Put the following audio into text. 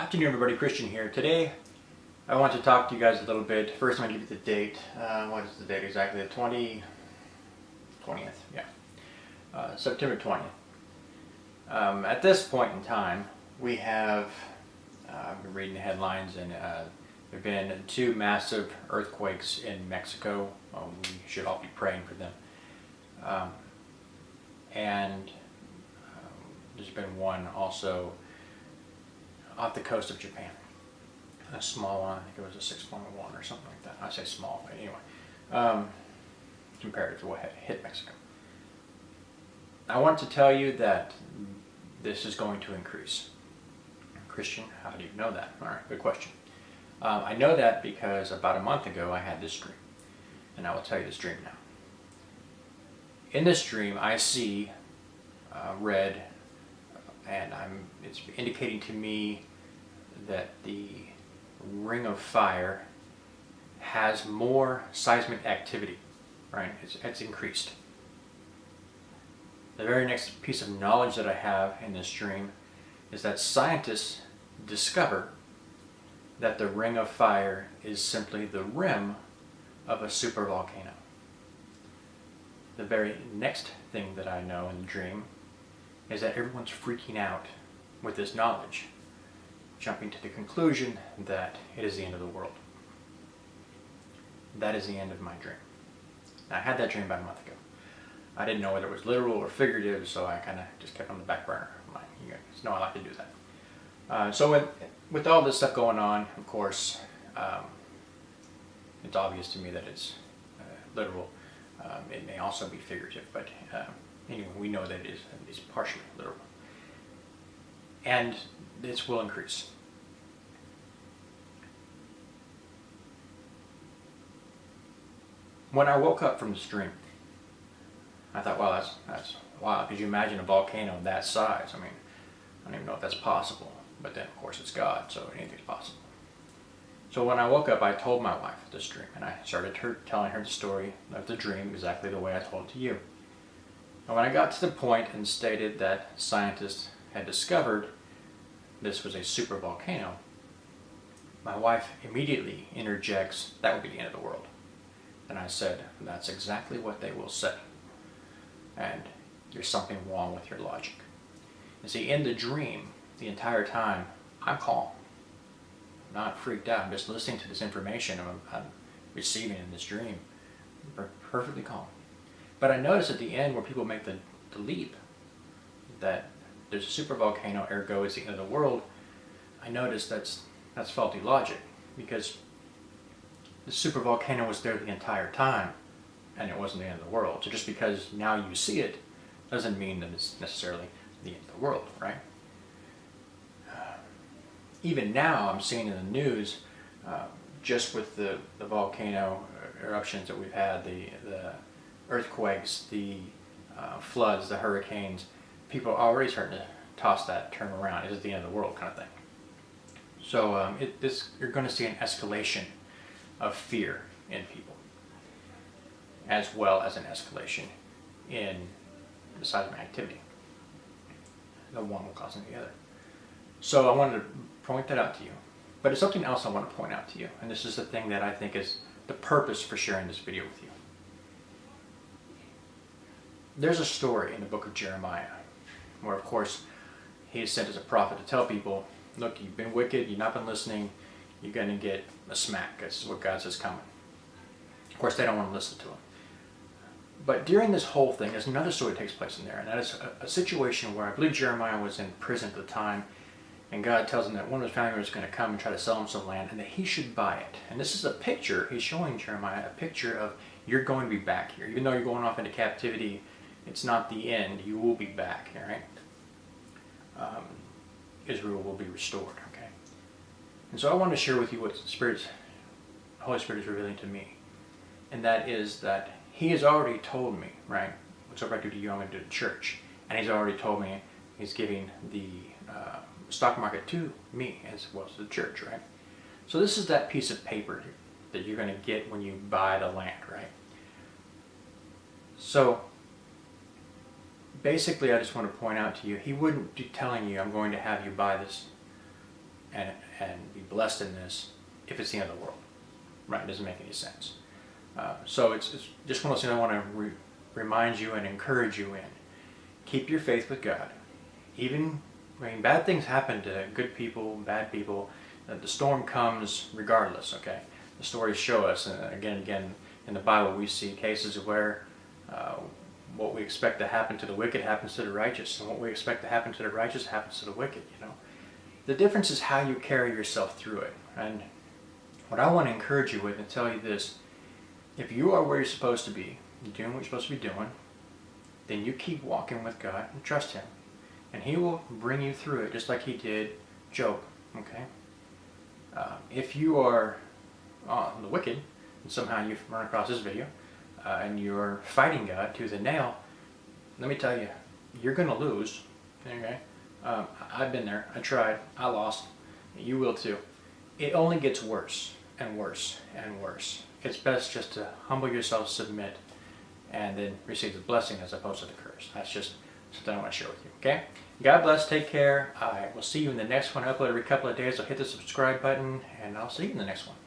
Afternoon, everybody. Christian here. Today, I want to talk to you guys a little bit. First, I'm going to give you the date. What is the date exactly? The 20th. Yeah. September 20th. At this point in time, we have, I've been reading the headlines, and there have been 2 massive earthquakes in Mexico. We should all be praying for them. And there's been one also off the coast of Japan. A small one, I think it was a 6.1 or something like that. I say small, but anyway, compared to what had hit Mexico. I want to tell you that this is going to increase. Christian, how do you know that? All right, good question. I know that because about a month ago I had this dream, and I will tell you this dream now. In this dream, I see red, and it's indicating to me that the ring of fire has more seismic activity, right? It's increased. The very next piece of knowledge that I have in this dream is that scientists discover that the ring of fire is simply the rim of a supervolcano. The very next thing that I know in the dream is that everyone's freaking out with this knowledge, jumping to the conclusion that it is the end of the world. That is the end of my dream. Now, I had that dream about a month ago. I didn't know whether it was literal or figurative, so I kind of just kept it on the back burner. You guys know I like to do that. So with all this stuff going on, of course, it's obvious to me that it's literal. It may also be figurative, but anyway, we know that it is partially literal. And this will increase. When I woke up from this dream, I thought, wow, that's wow. Could you imagine a volcano that size? I mean, I don't even know if that's possible. But then, of course, it's God, so anything's possible. So when I woke up, I told my wife this dream, and I started telling her the story of the dream exactly the way I told it to you. And when I got to the point and stated that scientists had discovered this was a supervolcano, my wife immediately interjects, that would be the end of the world. And I said, that's exactly what they will say. And there's something wrong with your logic. You see, in the dream, the entire time, I'm calm. I'm not freaked out. I'm just listening to this information I'm receiving in this dream. I'm perfectly calm. But I notice at the end where people make the leap that there's a supervolcano, ergo it's the end of the world, I notice that's faulty logic, because the supervolcano was there the entire time and it wasn't the end of the world. So just because now you see it doesn't mean that it's necessarily the end of the world, right? Even now I'm seeing in the news, just with the volcano eruptions that we've had, the earthquakes, the floods, the hurricanes, people are already starting to toss that term around. Is it the end of the world kind of thing? So you're going to see an escalation of fear in people, as well as an escalation in the seismic activity. The one will cause the other. So I wanted to point that out to you. But it's something else I want to point out to you, and this is the thing that I think is the purpose for sharing this video with you. There's a story in the book of Jeremiah where, of course, he is sent as a prophet to tell people, look, you've been wicked, you've not been listening, you're going to get a smack. That's what God says coming. Of course, they don't want to listen to him. But during this whole thing, there's another story that takes place in there, and that is a situation where I believe Jeremiah was in prison at the time, and God tells him that one of his family members is going to come and try to sell him some land, and that he should buy it. And this is a picture, he's showing Jeremiah a picture of, you're going to be back here. Even though you're going off into captivity, it's not the end, you will be back, all right? Israel will be restored, okay? And so I want to share with you what the Holy Spirit is revealing to me. And that is that he has already told me, right, whatsoever I do to you, I'm going to do to church. And he's already told me he's giving the stock market to me as well as the church, right? So this is that piece of paper that you're going to get when you buy the land, right? So basically, I just want to point out to you, he wouldn't be telling you, I'm going to have you buy this and blessed in this if it's the end of the world. Right? It doesn't make any sense. So it's just one of those things I want to remind you and encourage you in. Keep your faith with God. Even, bad things happen to good people, bad people. The storm comes regardless, okay? The stories show us, and again, in the Bible we see cases where what we expect to happen to the wicked happens to the righteous, and what we expect to happen to the righteous happens to the wicked, The difference is how you carry yourself through it. And what I want to encourage you with and tell you this, if you are where you're supposed to be, doing what you're supposed to be doing, then you keep walking with God and trust Him. And He will bring you through it just like He did Job, okay? If you are the wicked, and somehow you've run across this video, and you're fighting God tooth and nail, let me tell you, you're going to lose, okay? I've been there. I tried. I lost. You will too. It only gets worse and worse and worse. It's best just to humble yourself, submit, and then receive the blessing as opposed to the curse. That's just something I want to share with you, okay? God bless. Take care. I will see you in the next one. I upload every couple of days. So hit the subscribe button, and I'll see you in the next one.